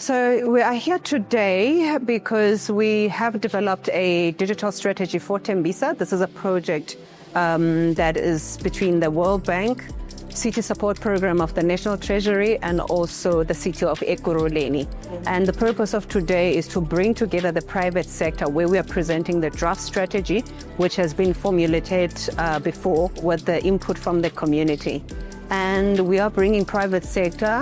So we are here today because we have developed a digital strategy for Thembisa. This is a project that is between the World Bank, City Support Program of the National Treasury, and also the City of Ekurhuleni. And the purpose of today is to bring together the private sector, where we are presenting the draft strategy, which has been formulated before with the input from the community. And we are bringing private sector,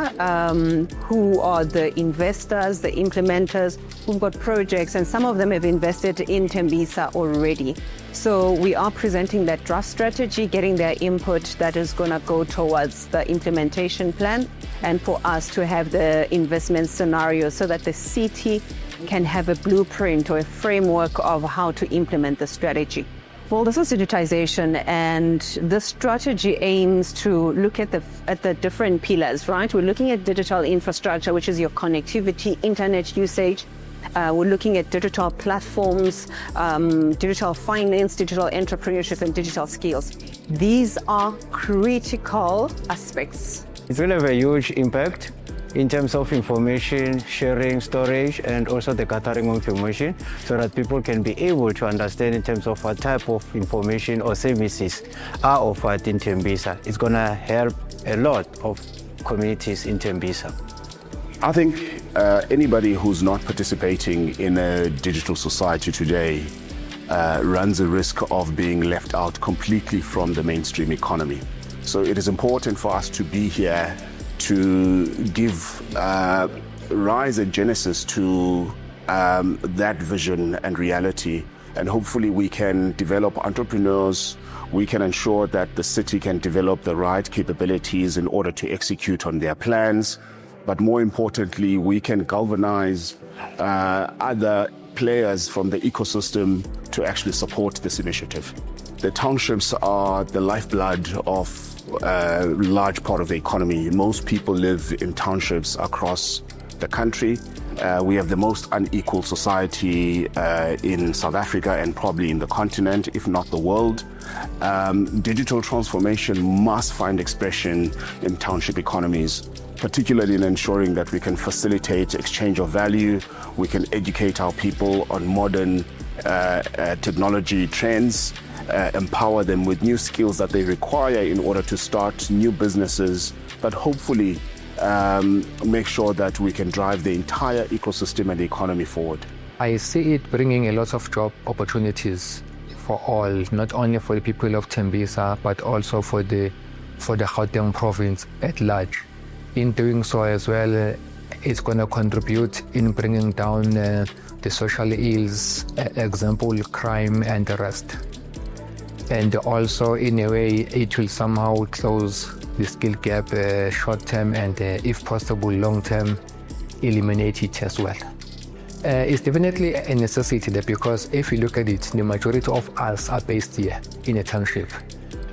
who are the investors, the implementers, who've got projects, and some of them have invested in Thembisa already. So we are presenting that draft strategy, getting their input that is going to go towards the implementation plan, and for us to have the investment scenario so that the city can have a blueprint or a framework of how to implement the strategy. Well, this is digitization, and the strategy aims to look at the different pillars, right? We're looking at digital infrastructure, which is your connectivity, internet usage. We're looking at digital platforms, digital finance, digital entrepreneurship, and digital skills. These are critical aspects. It's going to have a huge impact in terms of information sharing, storage, and also the gathering of information, so that people can be able to understand in terms of what type of information or services are offered in Thembisa. It's going to help a lot of communities in Thembisa. I think anybody who's not participating in a digital society today runs a risk of being left out completely from the mainstream economy. So it is important for us to be here to give rise and genesis to that vision and reality. And hopefully we can develop entrepreneurs, we can ensure that the city can develop the right capabilities in order to execute on their plans. But more importantly, we can galvanize other players from the ecosystem to actually support this initiative. The townships are the lifeblood of a large part of the economy. Most people live in townships across the country. We have the most unequal society in South Africa and probably in the continent, if not the world. Digital transformation must find expression in township economies, particularly in ensuring that we can facilitate exchange of value, we can educate our people on modern technology trends, empower them with new skills that they require in order to start new businesses, but hopefully make sure that we can drive the entire ecosystem and the economy forward. I see it bringing a lot of job opportunities for all, not only for the people of Thembisa, but also for the Gauteng province at large. In doing so as well, it's going to contribute in bringing down the social ills, example, crime and the rest. And also, in a way, it will somehow close the skill gap short-term and, if possible, long-term, eliminate it as well. It's definitely a necessity there, because if you look at it, the majority of us are based here in a township.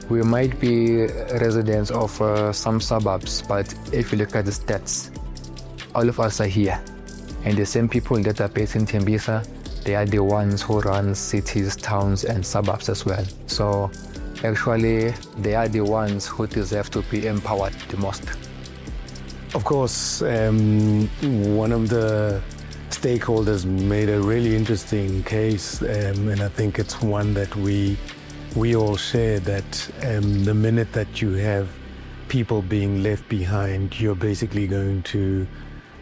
We might be residents of some suburbs, but if you look at the stats, all of us are here. And the same people that are based in Thembisa, they are the ones who run cities, towns, and suburbs as well. So actually, they are the ones who deserve to be empowered the most. Of course, one of the stakeholders made a really interesting case, and I think it's one that we all share, that the minute that you have people being left behind, you're basically going to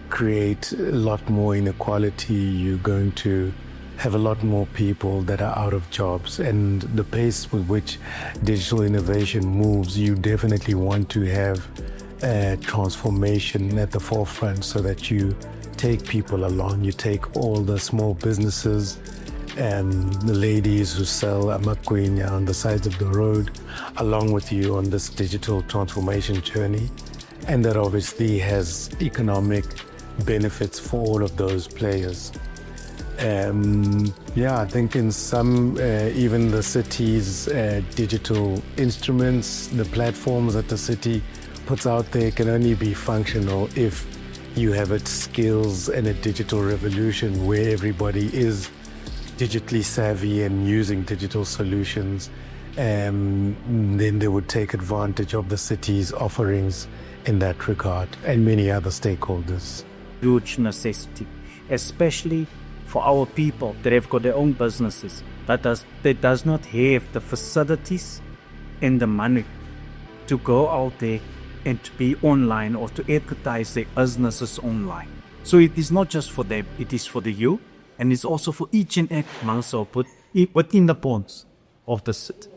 create a lot more inequality. You're going to have a lot more people that are out of jobs, and the pace with which digital innovation moves, you definitely want to have transformation at the forefront, so that you take people along. You take all the small businesses and the ladies who sell amakwenya on the sides of the road along with you on this digital transformation journey, and that obviously has economic benefits for all of those players. I think in some, even the city's digital instruments, the platforms that the city puts out there can only be functional if you have its skills and a digital revolution where everybody is digitally savvy and using digital solutions. Then they would take advantage of the city's offerings in that regard, and many other stakeholders. huge necessity, especially for our people that have got their own businesses that does not have the facilities and the money to go out there and to be online or to advertise their businesses online. So it is not just for them, it is for the youth, and it's also for each and every household put within the bonds of the city.